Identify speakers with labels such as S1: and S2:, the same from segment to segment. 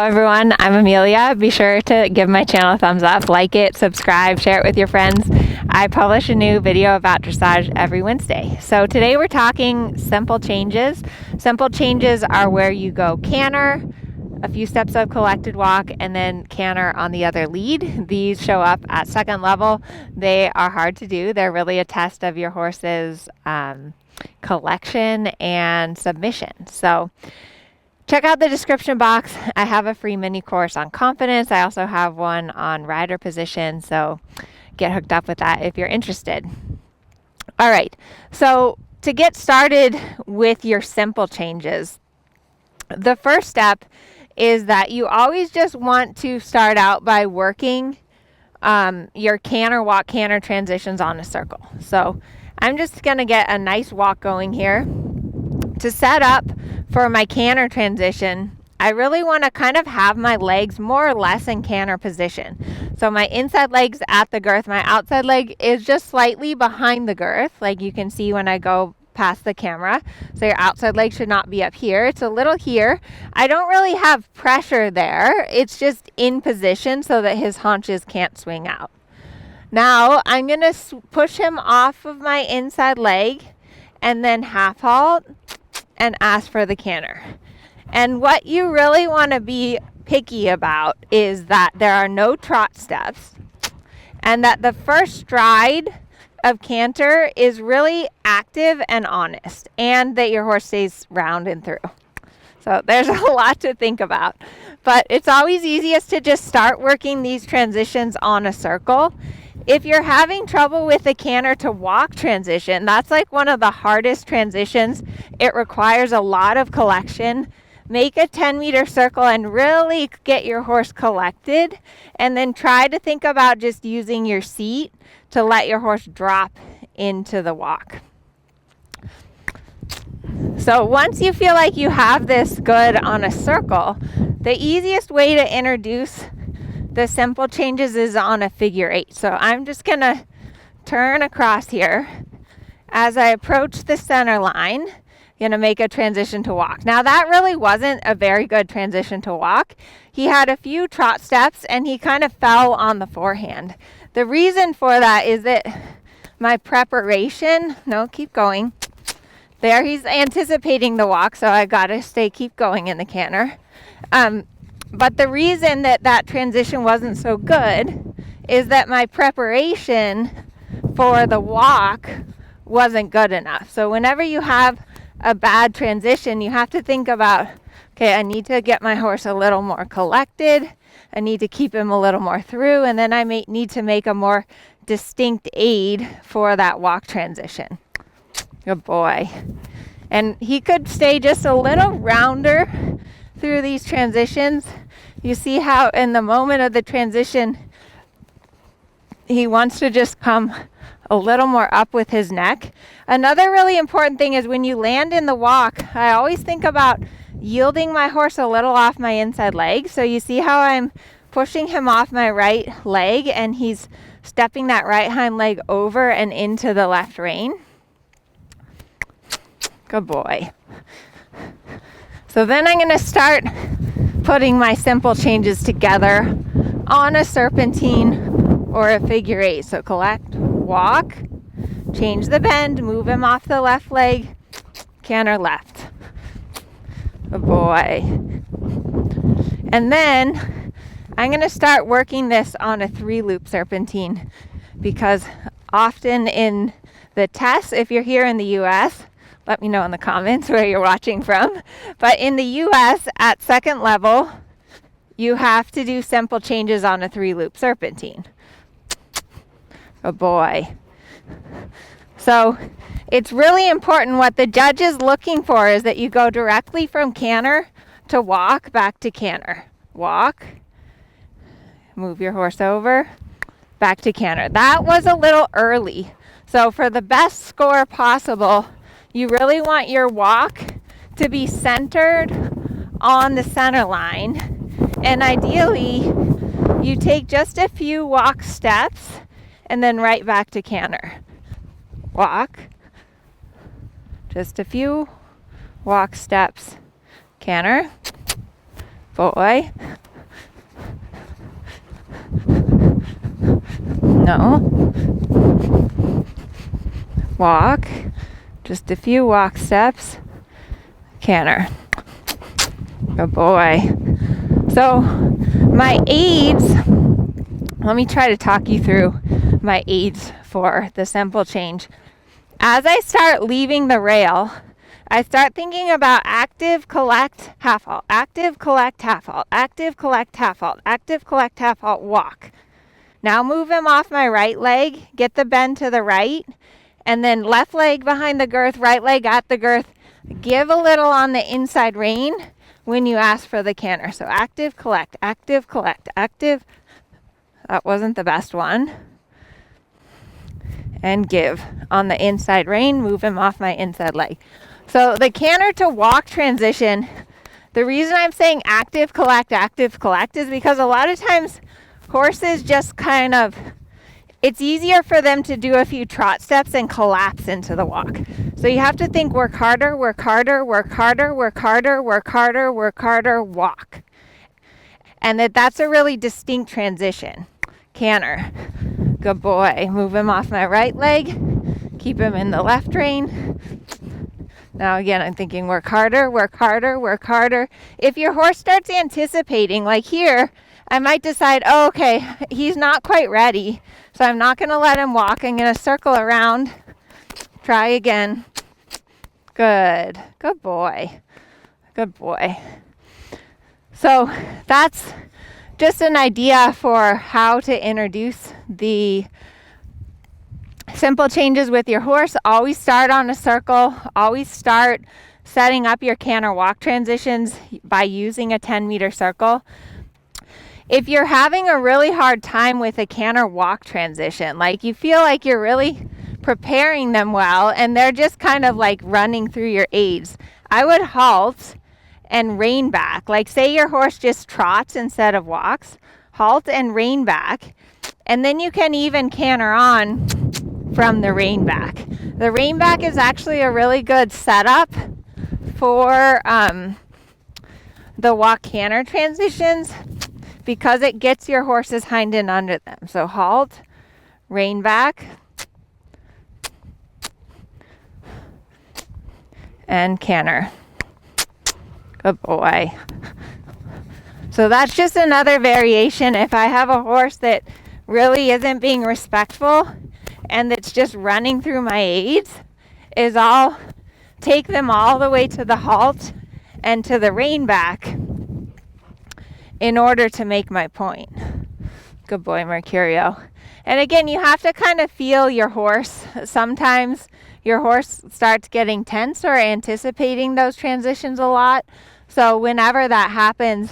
S1: everyone, I'm Amelia. Be sure to give my channel a thumbs up, like it, subscribe, share it with your friends. I publish a new video about dressage every Wednesday. So today we're talking simple changes. Simple changes are where you go canter, a few steps of collected walk, and then canter on the other lead. These show up at second level. They are hard to do. They're really a test of your horse's collection and submission. So check out the description box. I have a free mini course on confidence. I also have one on rider position, so get hooked up with that if you're interested. All right, so to get started with your simple changes, the first step is that you always just want to start out by working your Canter-Walk-Canter transitions on a circle. So I'm just going to get a nice walk going here. To set up for my canter transition, I really want to kind of have my legs more or less in canter position. So my inside leg's at the girth, my outside leg is just slightly behind the girth, like you can see when I go past the camera. So your outside leg should not be up here. It's a little here. I don't really have pressure there. It's just in position so that his haunches can't swing out. Now I'm going to push him off of my inside leg and then half halt and ask for the canter. And what you really want to be picky about is that there are no trot steps and that the first stride of canter is really active and honest, and that your horse stays round and through. So there's a lot to think about, but it's always easiest to just start working these transitions on a circle. If you're having trouble with the canter to walk transition, that's like one of the hardest transitions. It requires a lot of collection. Make a 10-meter circle and really get your horse collected, and then try to think about just using your seat to let your horse drop into the walk. So once you feel like you have this good on a circle, the easiest way to introduce the simple changes is on a figure 8. So I'm just going to turn across here. As I approach the center line, I'm going to make a transition to walk. Now that really wasn't a very good transition to walk. He had a few trot steps and he kind of fell on the forehand. The reason for that is that my preparation, no, keep going. There, he's anticipating the walk, so I got to keep going in the canter. But the reason that that transition wasn't so good is that my preparation for the walk wasn't good enough. So whenever you have a bad transition, you have to think about, okay, I need to get my horse a little more collected. I need to keep him a little more through, and then I may need to make a more distinct aid for that walk transition. Good boy. And he could stay just a little rounder through these transitions. You see how in the moment of the transition, he wants to just come a little more up with his neck. Another really important thing is when you land in the walk, I always think about yielding my horse a little off my inside leg. So you see how I'm pushing him off my right leg and he's stepping that right hind leg over and into the left rein. Good boy. So then I'm going to start putting my simple changes together on a serpentine or a figure 8. So collect, walk, change the bend, move him off the left leg, canter left. Good boy. And then I'm going to start working this on a 3-loop serpentine, because often in the tests, if you're here in the US, let me know in the comments where you're watching from. But in the US, at second level, you have to do simple changes on a 3-loop serpentine. Good boy. So it's really important. What the judge is looking for is that you go directly from canter to walk back to canter. Walk, move your horse over, back to canter. That was a little early. So for the best score possible, you really want your walk to be centered on the center line. And ideally, you take just a few walk steps and then right back to canter. Walk. Just a few walk steps. Canter. Boy. No. Walk. Just a few walk steps. Canter. Good boy. So my aids, let me try to talk you through my aids for the simple change. As I start leaving the rail, I start thinking about active, collect, half halt, active, collect, half halt, active, collect, half halt, active, collect, half halt, walk. Now move him off my right leg, get the bend to the right, and then left leg behind the girth, right leg at the girth. Give a little on the inside rein when you ask for the canter. So active, collect, active, collect, active. That wasn't the best one. And give on the inside rein, move him off my inside leg. So the canter to walk transition, the reason I'm saying active, collect is because a lot of times horses just kind of, it's easier for them to do a few trot steps and collapse into the walk. So you have to think work harder, work harder, work harder, work harder, work harder, work harder, walk. And that's a really distinct transition. Canter. Good boy. Move him off my right leg. Keep him in the left rein. Now again, I'm thinking work harder, work harder, work harder. If your horse starts anticipating, like here, I might decide, oh, okay, he's not quite ready. So I'm not going to let him walk. I'm going to circle around. Try again. Good. Good boy. Good boy. So that's just an idea for how to introduce the simple changes with your horse. Always start on a circle. Always start setting up your canter walk transitions by using a 10-meter circle. If you're having a really hard time with a canter walk transition, like you feel like you're really preparing them well and they're just kind of like running through your aids, I would halt and rein back. Like say your horse just trots instead of walks, halt and rein back, and then you can even canter on from the rein back. The rein back is actually a really good setup for the walk canter transitions because it gets your horse's hind end under them. So halt, rein back, and canter. Good boy. So that's just another variation. If I have a horse that really isn't being respectful and that's just running through my aids, is I'll take them all the way to the halt and to the rein back in order to make my point. Good boy, Mercurio. And again, you have to kind of feel your horse. Sometimes your horse starts getting tense or anticipating those transitions a lot. So whenever that happens,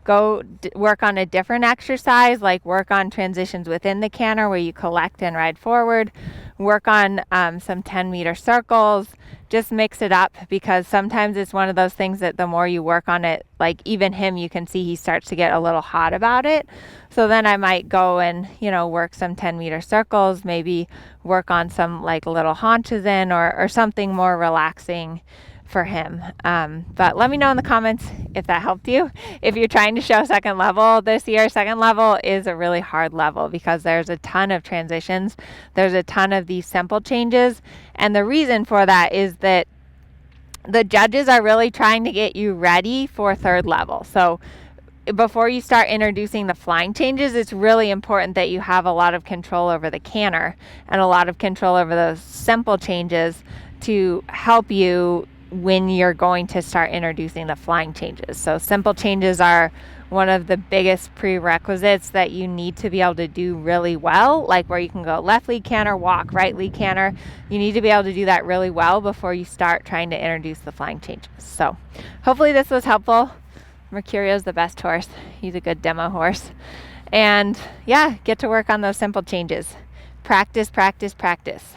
S1: go work on a different exercise, like work on transitions within the canter where you collect and ride forward. Work on some 10-meter circles. Just mix it up, because sometimes it's one of those things that the more you work on it, like even him, you can see he starts to get a little hot about it. So then I might go and, work some 10-meter circles, maybe work on some like little haunches in or something more relaxing for him. But let me know in the comments if that helped you. If you're trying to show second level this year, second level is a really hard level because there's a ton of transitions. There's a ton of these simple changes. And the reason for that is that the judges are really trying to get you ready for third level. So before you start introducing the flying changes, it's really important that you have a lot of control over the canter and a lot of control over those simple changes to help you when you're going to start introducing the flying changes. So simple changes are one of the biggest prerequisites that you need to be able to do really well, like where you can go left lead canter, walk, right lead canter. You need to be able to do that really well before you start trying to introduce the flying changes. So hopefully this was helpful. Mercurio's the best horse. He's a good demo horse. And yeah, get to work on those simple changes. Practice, practice, practice.